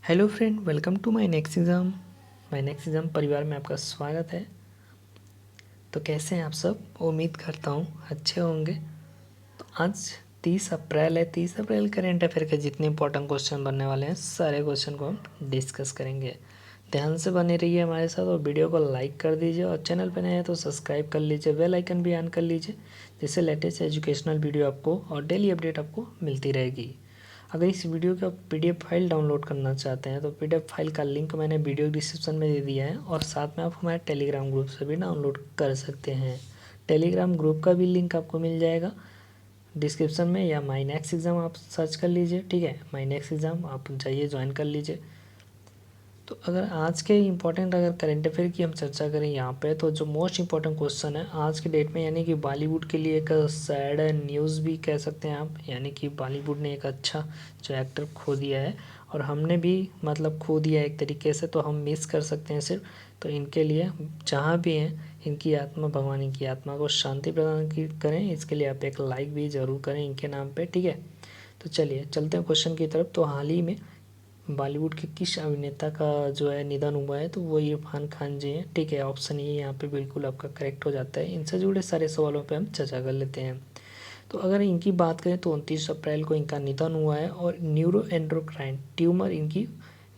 Hello friend, welcome to my next exam. My next exam परिवार में आपका स्वागत है। तो कैसे हैं आप सब? उम्मीद करता हूँ अच्छे होंगे। तो आज 30 अप्रैल है। 30 अप्रैल करेंट अफेयर के जितने इंपॉर्टेंट क्वेश्चन बनने वाले हैं सारे क्वेश्चन को हम डिस्कस करेंगे। ध्यान से बने रहिए हमारे साथ और वीडियो को लाइक कर दीजिए और चैनल पर नए हैं तो सब्सक्राइब कर लीजिए, बेल आइकन भी ऑन कर लीजिए, जिससे लेटेस्ट एजुकेशनल वीडियो आपको और डेली अपडेट आपको मिलती रहेगी। अगर इस वीडियो का पीडीएफ फाइल डाउनलोड करना चाहते हैं तो पीडीएफ फाइल का लिंक मैंने वीडियो डिस्क्रिप्शन में दे दिया है और साथ में आप हमारे टेलीग्राम ग्रुप से भी डाउनलोड कर सकते हैं। टेलीग्राम ग्रुप का भी लिंक आपको मिल जाएगा डिस्क्रिप्शन में, या माई नेक्स्ट एग्ज़ाम आप सर्च कर लीजिए। ठीक है, माई नेक्स्ट एग्ज़ाम आप जाइए, ज्वाइन कर लीजिए। तो अगर आज के इम्पोर्टेंट अगर करेंट अफेयर की हम चर्चा करें यहाँ पे, तो जो मोस्ट इम्पोर्टेंट क्वेश्चन है आज के डेट में, यानी कि बॉलीवुड के लिए एक सैड न्यूज़ भी कह सकते हैं आप, यानी कि बॉलीवुड ने एक अच्छा जो एक्टर खो दिया है और हमने भी मतलब खो दिया एक तरीके से, तो हम मिस कर सकते हैं सिर्फ। तो इनके लिए जहाँ भी हैं इनकी आत्मा, भगवान इनकी आत्मा को शांति प्रदान करें, इसके लिए आप एक लाइक भी ज़रूर करें इनके नाम पे। ठीक है, तो चलिए चलते हैं क्वेश्चन की तरफ। तो हाल ही में बॉलीवुड के किस अभिनेता का जो है निधन हुआ है? तो वो इरफान खान जी हैं। ठीक है, ऑप्शन ये यहाँ पे बिल्कुल आपका करेक्ट हो जाता है। इनसे जुड़े सारे सवालों पे हम चर्चा कर लेते हैं। तो अगर इनकी बात करें तो 29 अप्रैल को इनका निधन हुआ है और न्यूरो एंडोक्राइन ट्यूमर इनकी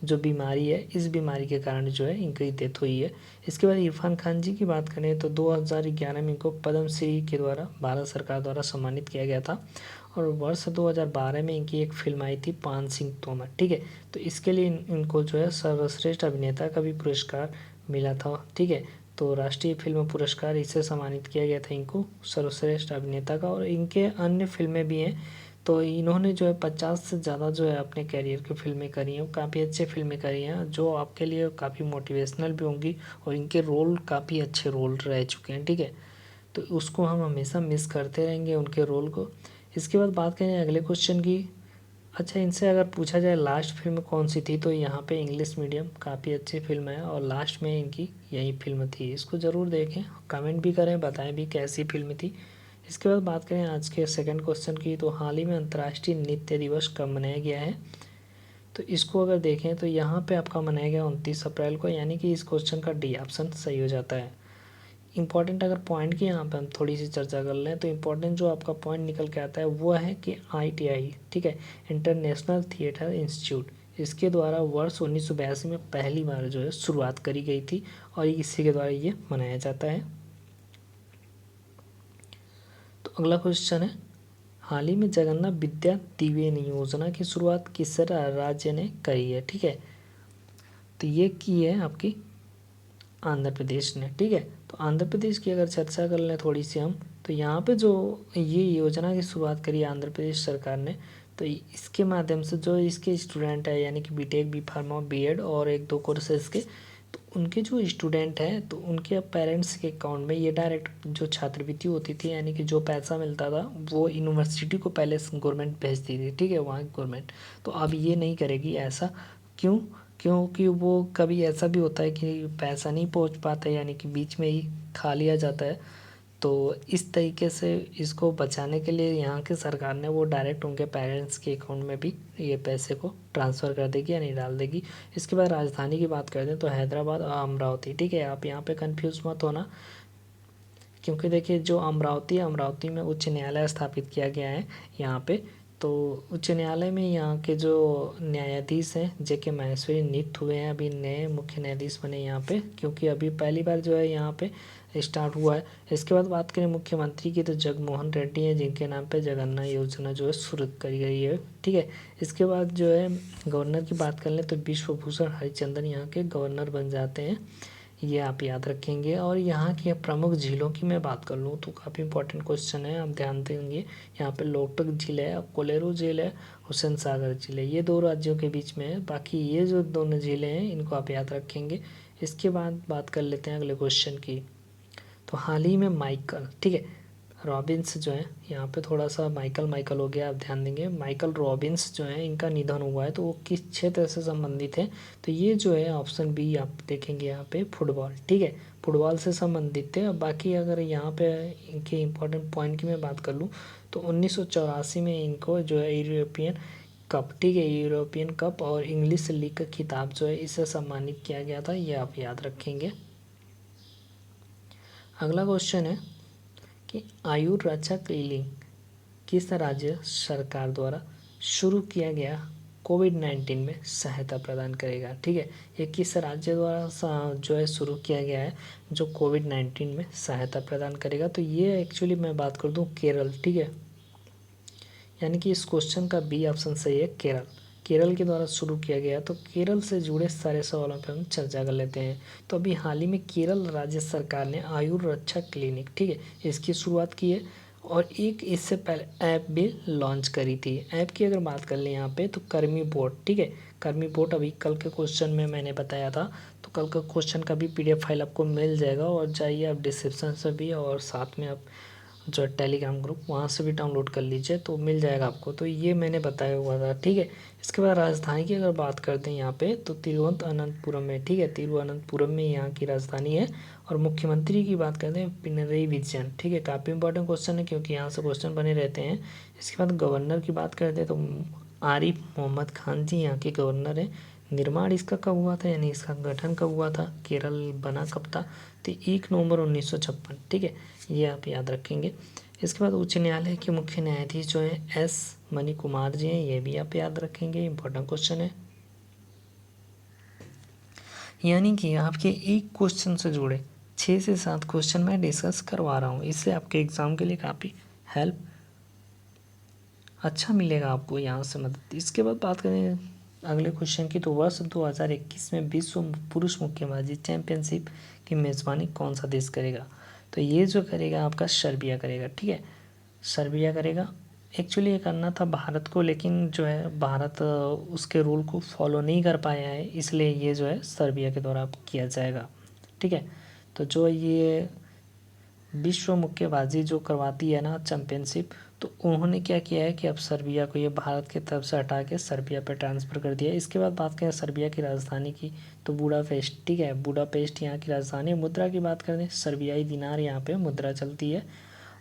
जो बीमारी है, इस बीमारी के कारण जो है इनकी डेथ हुई है। इसके बाद इरफान खान जी की बात करें तो 2011 में इनको पद्मश्री के द्वारा भारत सरकार द्वारा सम्मानित किया गया था और वर्ष 2012 में इनकी एक फिल्म आई थी पान सिंह तोमर। ठीक है, तो इसके लिए इनको जो है सर्वश्रेष्ठ अभिनेता का भी पुरस्कार मिला था। ठीक है, तो राष्ट्रीय फिल्म पुरस्कार इससे सम्मानित किया गया था इनको, सर्वश्रेष्ठ अभिनेता का। और इनके अन्य फिल्में भी हैं, तो इन्होंने जो है 50 से ज़्यादा जो है अपने कैरियर की फिल्में करी हैं, काफ़ी अच्छे फिल्में करी हैं जो आपके लिए काफ़ी मोटिवेशनल भी होंगी और इनके रोल काफ़ी अच्छे रोल रह चुके हैं। ठीक है, तो उसको हम हमेशा मिस करते रहेंगे उनके रोल को। इसके बाद बात करें अगले क्वेश्चन की। अच्छा, इनसे अगर पूछा जाए लास्ट फिल्म कौन सी थी, तो यहाँ पे इंग्लिश मीडियम काफ़ी अच्छी फिल्म है और लास्ट में इनकी यही फिल्म थी। इसको ज़रूर देखें, कमेंट भी करें, बताएं भी कैसी फिल्म थी। इसके बाद बात करें आज के सेकंड क्वेश्चन की। तो हाल ही में अंतर्राष्ट्रीय नृत्य दिवस कब मनाया गया है? तो इसको अगर देखें तो यहाँ पे आपका मनाया गया 29 अप्रैल को, यानी कि इस क्वेश्चन का डी ऑप्शन सही हो जाता है। इम्पॉर्टेंट अगर पॉइंट की यहाँ पे हम थोड़ी सी चर्चा कर लें तो इम्पॉर्टेंट जो आपका पॉइंट निकल के आता है वो है कि ITI, ठीक है, इंटरनेशनल थिएटर इंस्टीट्यूट, इसके द्वारा वर्ष 1982 में पहली बार जो है शुरुआत करी गई थी और इसी के द्वारा ये मनाया जाता है। तो अगला क्वेश्चन है, हाल ही में जगन्नाथ विद्या दिवेन योजना की शुरुआत किस राज्य ने करी है? ठीक है, तो ये की है आपकी आंध्र प्रदेश ने। ठीक है, तो आंध्र प्रदेश की अगर चर्चा कर लें थोड़ी सी हम, तो यहाँ पे जो ये योजना की शुरुआत करी आंध्र प्रदेश सरकार ने, तो इसके माध्यम से जो इसके स्टूडेंट है, यानी कि बीटेक, बी फार्मा, बीएड और एक दो कोर्स इसके, तो उनके जो स्टूडेंट हैं तो उनके पेरेंट्स के अकाउंट में ये डायरेक्ट जो छात्रवृत्ति होती थी, यानी कि जो पैसा मिलता था वो यूनिवर्सिटी को पहले गवर्नमेंट भेजती थी। ठीक है, वहाँ की गवर्नमेंट तो अब ये नहीं करेगी ऐसा। क्यों? क्योंकि वो कभी ऐसा भी होता है कि पैसा नहीं पहुंच पाता, यानी कि बीच में ही खा लिया जाता है। तो इस तरीके से इसको बचाने के लिए यहाँ की सरकार ने वो डायरेक्ट उनके पेरेंट्स के अकाउंट में भी ये पैसे को ट्रांसफ़र कर देगी, यानी डाल देगी। इसके बाद राजधानी की बात करते हैं तो हैदराबाद और अमरावती। ठीक है, आप यहाँ पे कंफ्यूज मत होना, क्योंकि देखिए जो अमरावती है, अमरावती में उच्च न्यायालय स्थापित किया गया है यहाँ पे। तो उच्च न्यायालय में यहाँ के जो न्यायाधीश हैं JK माहेश्वरी नियुक्त हुए हैं, अभी नए मुख्य न्यायाधीश बने यहाँ पे, क्योंकि अभी पहली बार जो है यहाँ पे स्टार्ट हुआ है। इसके बाद बात करें मुख्यमंत्री की, तो जगमोहन रेड्डी हैं जिनके नाम पे जगन्नाथ योजना जो है शुरू करी गई है। ठीक है, इसके बाद जो है गवर्नर की बात कर लें तो विश्वभूषण हरिचंदन यहाँ के गवर्नर बन जाते हैं, ये आप याद रखेंगे। और यहाँ की प्रमुख झीलों की मैं बात कर लूँ तो काफ़ी इंपॉर्टेंट क्वेश्चन है, आप ध्यान देंगे। यहाँ पे लोकटक झील है, कोलेरू झील है, हुसैन सागर झील है, ये दो राज्यों के बीच में है। बाकी ये जो दोनों झीलें हैं इनको आप याद रखेंगे। इसके बाद बात कर लेते हैं अगले क्वेश्चन की। तो हाल ही में माइकल, ठीक है, रॉबिन्स जो है, यहाँ पे थोड़ा सा माइकल माइकल हो गया, आप ध्यान देंगे। माइकल रॉबिन्स जो है इनका निधन हुआ है, तो वो किस क्षेत्र से संबंधित है? तो ये जो है ऑप्शन बी आप देखेंगे यहाँ पे, फुटबॉल। ठीक है, फुटबॉल से संबंधित थे। अब बाकी अगर यहाँ पे इनके इम्पोर्टेंट पॉइंट की मैं बात कर लूँ तो 1984 में इनको जो है यूरोपियन कप, ठीक है, यूरोपियन कप और इंग्लिश लीग का खिताब जो है इसे सम्मानित किया गया था, ये आप याद रखेंगे। अगला क्वेश्चन है कि आयुर रक्षा क्लिनिक किस राज्य सरकार द्वारा शुरू किया गया कोविड-19 में सहायता प्रदान करेगा, ठीक है, ये किस राज्य द्वारा जो है शुरू किया गया है जो कोविड-19 में सहायता प्रदान करेगा। तो ये एक्चुअली मैं बात कर दूं केरल, ठीक है, यानी कि इस क्वेश्चन का बी ऑप्शन सही है, केरल। केरल के द्वारा शुरू किया गया, तो केरल से जुड़े सारे सवालों पर हम चर्चा कर लेते हैं। तो अभी हाल ही में केरल राज्य सरकार ने आयुर रक्षा क्लिनिक, ठीक है, इसकी शुरुआत की है और एक इससे पहले ऐप भी लॉन्च करी थी। ऐप की अगर बात कर लें यहाँ पे तो कर्मी बोर्ड, ठीक है, कर्मी बोर्ड अभी कल के क्वेश्चन में मैंने बताया था, तो कल का क्वेश्चन का भी PDF फाइल आपको मिल जाएगा और जाइए आप डिस्क्रिप्शन से भी और साथ में आप जो टेलीग्राम ग्रुप वहाँ से भी डाउनलोड कर लीजिए तो मिल जाएगा आपको। तो ये मैंने बताया हुआ था, ठीक है। इसके बाद राजधानी की अगर बात करते हैं यहाँ पे तो तिरुवनंतपुरम में, ठीक है, तिरुवनंतपुरम में यहाँ की राजधानी है। और मुख्यमंत्री की बात करते हैं पिनरई विजयन, ठीक है, काफ़ी इंपॉर्टेंट क्वेश्चन है क्योंकि यहाँ से क्वेश्चन बने रहते हैं। इसके बाद गवर्नर की बात करते हैं तो आरिफ मोहम्मद खान जी यहाँ के गवर्नर हैं। निर्माण इसका कब हुआ था, यानी इसका गठन कब हुआ था, केरल बना कब था, तो 1 नवंबर 1956, ठीक है, ये आप याद रखेंगे। इसके बाद उच्च न्यायालय के मुख्य न्यायाधीश जो हैं S मणि कुमार जी हैं, ये भी आप याद रखेंगे, इंपॉर्टेंट क्वेश्चन है। यानी कि आपके एक क्वेश्चन से जुड़े 6 से 7 क्वेश्चन मैं डिस्कस करवा रहा हूँ, इससे आपके एग्ज़ाम के लिए काफ़ी हेल्प अच्छा मिलेगा आपको यहाँ से मदद। इसके बाद बात करें अगले क्वेश्चन की, तो वर्ष 2021 में विश्व पुरुष मुक्केबाजी चैंपियनशिप की मेज़बानी कौन सा देश करेगा, तो ये जो करेगा आपका सर्बिया करेगा, ठीक है, सर्बिया करेगा। एक्चुअली ये करना था भारत को, लेकिन जो है भारत उसके रूल को फॉलो नहीं कर पाया है, इसलिए ये जो है सर्बिया के द्वारा किया जाएगा, ठीक है। तो जो ये विश्व मुक्केबाजी जो करवाती है ना चैम्पियनशिप, तो उन्होंने क्या किया है कि अब सर्बिया को ये भारत की तरफ से हटा के सर्बिया पे ट्रांसफ़र कर दिया। इसके बाद बात करें सर्बिया की राजधानी की तो बुडापेस्ट, ठीक है, बुडापेस्ट यहाँ की राजधानी। मुद्रा की बात करें सर्बियाई दिनार यहाँ पे मुद्रा चलती है।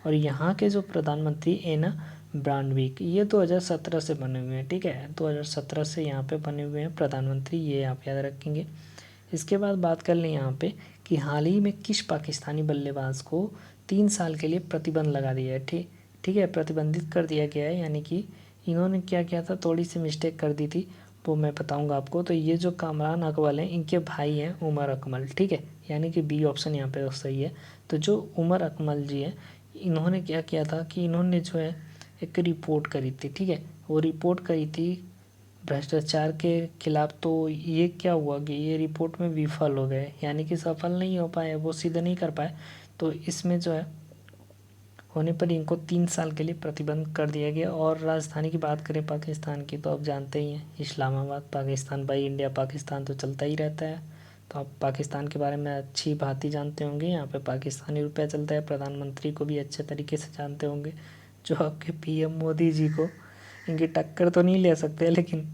और यहाँ के जो प्रधानमंत्री एना ब्रांडविक, ये 2017 से बने हुए हैं, ठीक है, 2017 से यहाँ पे बने हुए हैं प्रधानमंत्री, ये आप याद रखेंगे। इसके बाद बात कर लें यहाँ पे कि हाल ही में किस पाकिस्तानी बल्लेबाज को 3 साल के लिए प्रतिबंध लगा दिया है, ठीक है, प्रतिबंधित कर दिया गया है। यानी कि इन्होंने क्या किया था, थोड़ी सी मिस्टेक कर दी थी, वो मैं बताऊंगा आपको। तो ये जो कामरान अकमल हैं, इनके भाई हैं उमर अकमल, ठीक है, यानी कि बी ऑप्शन यहाँ पे सही है। तो जो उमर अकमल जी हैं, इन्होंने क्या किया था कि इन्होंने जो है एक रिपोर्ट करी थी, ठीक है, वो रिपोर्ट करी थी भ्रष्टाचार के खिलाफ। तो ये क्या हुआ कि ये रिपोर्ट में विफल हो गए, यानी कि सफल नहीं हो पाए, वो सिद्ध नहीं कर पाए। तो इसमें जो है होने पर इनको 3 साल के लिए प्रतिबंध कर दिया गया। और राजधानी की बात करें पाकिस्तान की तो आप जानते ही हैं इस्लामाबाद, पाकिस्तान भाई, इंडिया पाकिस्तान तो चलता ही रहता है। तो आप पाकिस्तान के बारे में अच्छी भांति जानते होंगे, यहाँ पे पाकिस्तानी रुपया चलता है। प्रधानमंत्री को भी अच्छे तरीके से जानते होंगे, जो आपके PM मोदी जी को, इनकी टक्कर तो नहीं ले सकते, लेकिन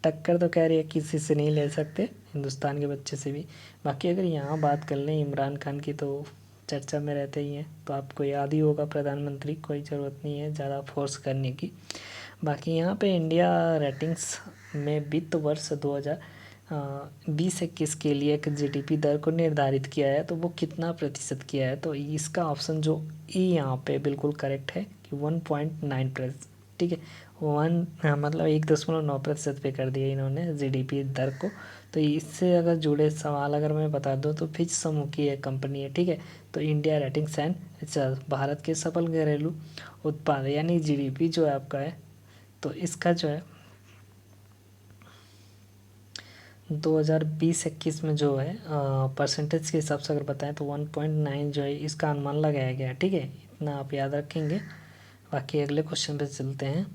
टक्कर तो कह रही है किसी से नहीं ले सकते, हिंदुस्तान के बच्चे से भी। बाकी अगर यहाँ बात कर लें इमरान खान की तो चर्चा में रहते ही हैं, तो आपको याद ही होगा प्रधानमंत्री, कोई ज़रूरत नहीं है ज़्यादा फोर्स करने की। बाकी यहाँ पे इंडिया रेटिंग्स में वित्त वर्ष 2020-21 के लिए एक GDP दर को निर्धारित किया है, तो वो कितना प्रतिशत किया है, तो इसका ऑप्शन जो E यहाँ पे बिल्कुल करेक्ट है कि 1.9%, ठीक है, 1.9% पे कर दिया इन्होंने GDP दर को। तो इससे अगर जुड़े सवाल अगर मैं बता दूं तो फिच समूह की एक कंपनी है, ठीक है, तो India ratings and research, Bharat के सफल घरेलू उत्पाद यानी GDP जो है आपका है, तो इसका जो है 2020-21 में जो है परसेंटेज के हिसाब से अगर बताएं तो 1.9 जो है इसका अनुमान लगाया गया है, ठीक है, इतना आप याद रखेंगे। बाकी अगले क्वेश्चन पे चलते हैं।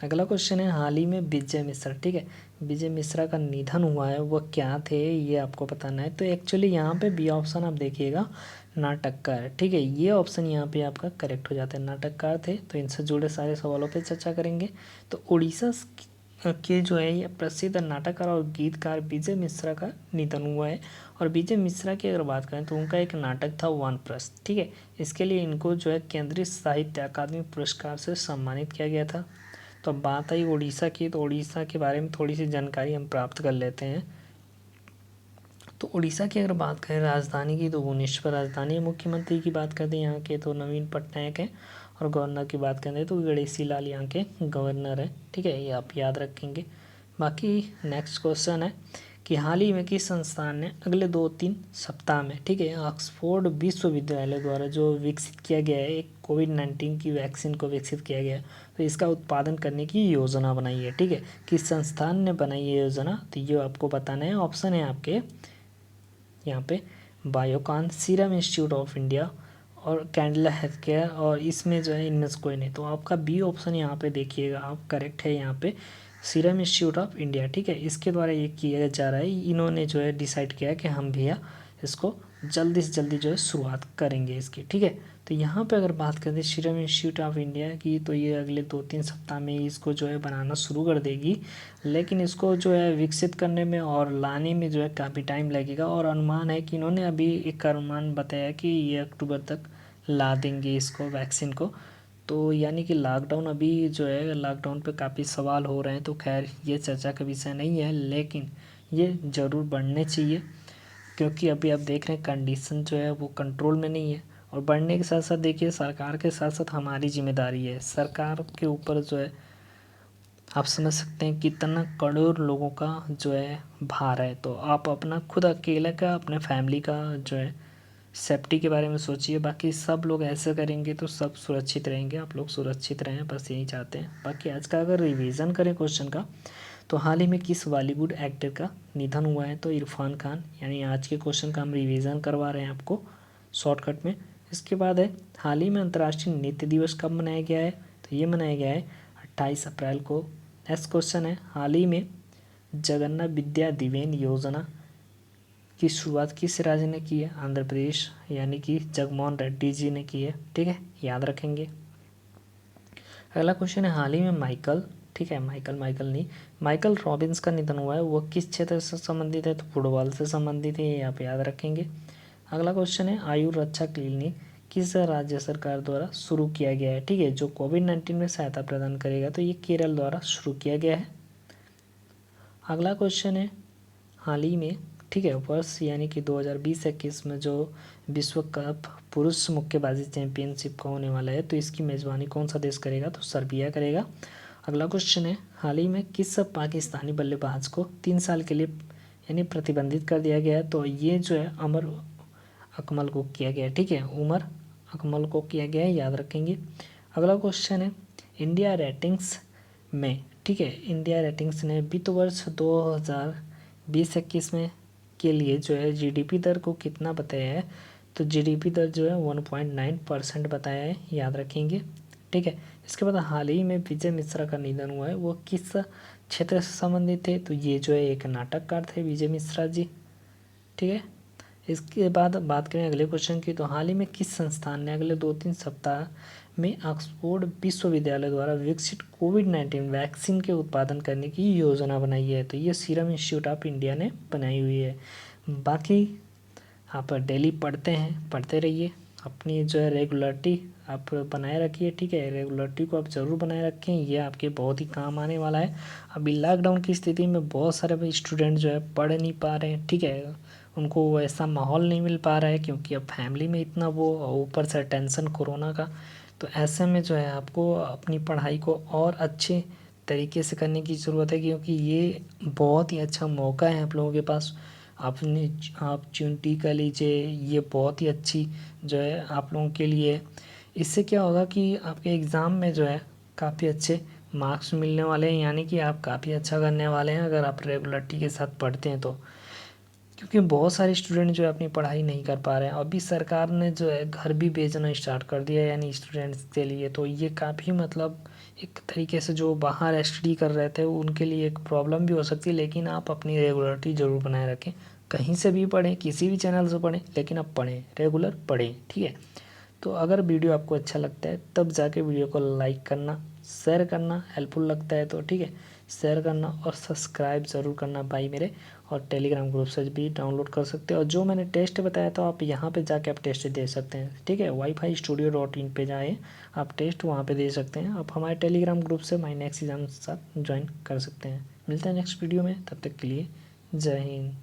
अगला क्वेश्चन है हाल ही में विजय मिश्रा, ठीक है, विजय मिश्रा का निधन हुआ है, वो क्या थे ये आपको बताना है। तो एक्चुअली यहाँ पे बी ऑप्शन आप देखिएगा, नाटककार, ठीक है, ये ऑप्शन यहाँ पे आपका करेक्ट हो जाता है, नाटककार थे। तो इनसे जुड़े सारे सवालों पे चर्चा करेंगे। तो उड़ीसा के जो है ये प्रसिद्ध नाटककार और गीतकार विजय मिश्रा का निधन हुआ है। और विजय मिश्रा की अगर बात करें तो उनका एक नाटक था वानप्रस्थ, ठीक है, इसके लिए इनको जो है केंद्रीय साहित्य अकादमी पुरस्कार से सम्मानित किया गया था। तो अब बात आई उड़ीसा की, तो उड़ीसा के बारे में थोड़ी सी जानकारी हम प्राप्त कर लेते हैं। तो उड़ीसा की अगर बात करें राजधानी की, तो भुवनेश्वर राजधानी है। मुख्यमंत्री की बात करते हैं यहाँ के, तो नवीन पटनायक हैं। और गवर्नर की बात करें तो गणेशी लाल यहाँ के गवर्नर हैं। ठीक है, ये आप याद रखेंगे। बाकी नेक्स्ट क्वेश्चन है कि हाल ही में किस संस्थान ने अगले 2-3 सप्ताह में, ठीक है, ऑक्सफोर्ड विश्वविद्यालय द्वारा जो विकसित किया गया है एक कोविड-19 की वैक्सीन को विकसित किया गया है, तो इसका उत्पादन करने की योजना बनाई है। ठीक है, किस संस्थान ने बनाई है योजना, तो ये आपको बताना है। ऑप्शन है आपके यहाँ पे Biocon, serum institute of India और कैंडला हेल्थ केयर, और इसमें जो है इनमें से कोई नहीं। तो आपका बी ऑप्शन यहाँ पे देखिएगा आप करेक्ट है यहाँ पे, सीरम इंस्टीट्यूट ऑफ इंडिया। ठीक है, इसके द्वारा ये किया जा रहा है। इन्होंने जो है डिसाइड किया कि हम भैया इसको जल्दी से जल्दी जो है शुरुआत करेंगे इसकी। ठीक है, तो यहाँ पे अगर बात करें सीरम इंस्टीट्यूट ऑफ इंडिया की, तो ये अगले 2-3 सप्ताह में इसको जो है बनाना शुरू कर देगी, लेकिन इसको जो है विकसित करने में और लाने में जो है काफ़ी टाइम लगेगा। और अनुमान है कि इन्होंने अभी एक अनुमान बताया कि ये अक्टूबर तक ला देंगे इसको वैक्सीन को। तो यानी कि लॉकडाउन अभी जो है लॉकडाउन पे काफ़ी सवाल हो रहे हैं, तो खैर ये चर्चा का विषय नहीं है, लेकिन ये ज़रूर बढ़ने चाहिए, क्योंकि अभी आप देख रहे हैं कंडीशन जो है वो कंट्रोल में नहीं है। और बढ़ने के साथ साथ देखिए सरकार के साथ साथ हमारी जिम्मेदारी है। सरकार के ऊपर जो है आप समझ सकते हैं कितना करोड़ लोगों का जो है भार है। तो आप अपना खुद अकेले का, अपने फैमिली का जो है सेफ्टी के बारे में सोचिए। बाकी सब लोग ऐसे करेंगे तो सब सुरक्षित रहेंगे, आप लोग सुरक्षित रहें, बस यही चाहते हैं। बाकी आज का अगर रिवीजन करें क्वेश्चन का, तो हाल ही में किस बॉलीवुड एक्टर का निधन हुआ है, तो इरफान खान। यानी आज के क्वेश्चन का हम रिवीजन करवा रहे हैं आपको शॉर्टकट में। इसके बाद है हाल ही में अंतर्राष्ट्रीय नृत्य दिवस कब मनाया गया है, तो ये मनाया गया है 28 अप्रैल को। नेक्स्ट क्वेश्चन है हाल ही में जगन्नाथ विद्या दिवेन योजना की शुरुआत किस राज्य ने की है, आंध्र प्रदेश, यानी कि जगनमोहन रेड्डी जी ने की है। ठीक है, याद रखेंगे। अगला क्वेश्चन है हाल ही में माइकल, ठीक है, माइकल रॉबिन्स का निधन हुआ है, वो किस क्षेत्र से संबंधित है, तो फुटबॉल से संबंधित है, ये आप याद रखेंगे। अगला क्वेश्चन है आयुर रक्षा क्लिनिक किस राज्य सरकार द्वारा शुरू किया गया है, ठीक है, जो कोविड-19 में सहायता प्रदान करेगा, तो ये केरल द्वारा शुरू किया गया है। अगला क्वेश्चन है हाल ही में, ठीक है, वर्ष यानी कि 2020-21 में जो विश्व कप पुरुष मुक्केबाजी चैंपियनशिप का होने वाला है, तो इसकी मेज़बानी कौन सा देश करेगा, तो सर्बिया करेगा। अगला क्वेश्चन है हाल ही में किस पाकिस्तानी बल्लेबाज को 3 साल के लिए यानी प्रतिबंधित कर दिया गया है, तो ये जो है उमर अकमल को किया गया है। ठीक है, उमर अकमल को किया गया है, याद रखेंगे। अगला क्वेश्चन है इंडिया रेटिंग्स में, ठीक है, इंडिया रेटिंग्स ने वित्त वर्ष 2020-21 में के लिए जो है जीडीपी दर को कितना बताया है, तो जीडीपी दर जो है 1.9% बताया है, याद रखेंगे। ठीक है, इसके बाद हाल ही में विजय मिश्रा का निधन हुआ है, वो किस क्षेत्र से संबंधित थे, तो ये जो है एक नाटककार थे विजय मिश्रा जी। ठीक है, इसके बाद बात करें अगले क्वेश्चन की, तो हाल ही में किस संस्थान ने अगले 2-3 सप्ताह में ऑक्सफोर्ड विश्वविद्यालय द्वारा विकसित कोविड-19 वैक्सीन के उत्पादन करने की योजना बनाई है, तो ये सीरम इंस्टीट्यूट ऑफ इंडिया ने बनाई हुई है। बाकी आप डेली पढ़ते रहिए, अपनी जो है रेगुलरिटी आप बनाए रखिए। ठीक है, रेगुलरिटी को आप ज़रूर बनाए रखें, ये आपके बहुत ही काम आने वाला है। अभी लॉकडाउन की स्थिति में बहुत सारे स्टूडेंट जो है पढ़ नहीं पा रहे हैं, ठीक है, उनको ऐसा माहौल नहीं मिल पा रहा है, क्योंकि अब फैमिली में इतना वो, ऊपर से टेंशन कोरोना का। तो ऐसे में जो है आपको अपनी पढ़ाई को और अच्छे तरीके से करने की ज़रूरत है, क्योंकि ये बहुत ही अच्छा मौका है आप लोगों के पास। आप चुनटी कर लीजिए, ये बहुत ही अच्छी जो है आप लोगों के लिए। इससे क्या होगा कि आपके एग्ज़ाम में जो है काफ़ी अच्छे मार्क्स मिलने वाले हैं, यानी कि आप काफ़ी अच्छा करने वाले हैं अगर आप रेगुलरिटी के साथ पढ़ते हैं तो। क्योंकि बहुत सारे स्टूडेंट जो है अपनी पढ़ाई नहीं कर पा रहे हैं। अभी सरकार ने जो है घर भी भेजना स्टार्ट कर दिया है, यानी स्टूडेंट्स के लिए, तो ये काफ़ी मतलब एक तरीके से जो बाहर स्टडी कर रहे थे उनके लिए एक प्रॉब्लम भी हो सकती है। लेकिन आप अपनी रेगुलरिटी ज़रूर बनाए रखें, कहीं से भी पढ़ें, किसी भी चैनल से पढ़ें, लेकिन आप पढ़ें, रेगुलर पढ़ें। ठीक है, तो अगर वीडियो आपको अच्छा लगता है तब जाके वीडियो को लाइक करना, शेयर करना हेल्पफुल लगता है तो ठीक है, शेयर करना और सब्सक्राइब ज़रूर करना भाई मेरे। और टेलीग्राम ग्रुप से भी डाउनलोड कर सकते हो, और जो मैंने टेस्ट बताया तो आप यहाँ पे जाके आप टेस्ट दे सकते हैं, ठीक है। wifi-studio.in पे जाए आप टेस्ट वहाँ पे दे सकते हैं। आप हमारे टेलीग्राम ग्रुप से माई नेक्स्ट एग्जाम के साथ ज्वाइन कर सकते हैं। मिलते हैं नेक्स्ट वीडियो में, तब तक के लिए जय हिंद।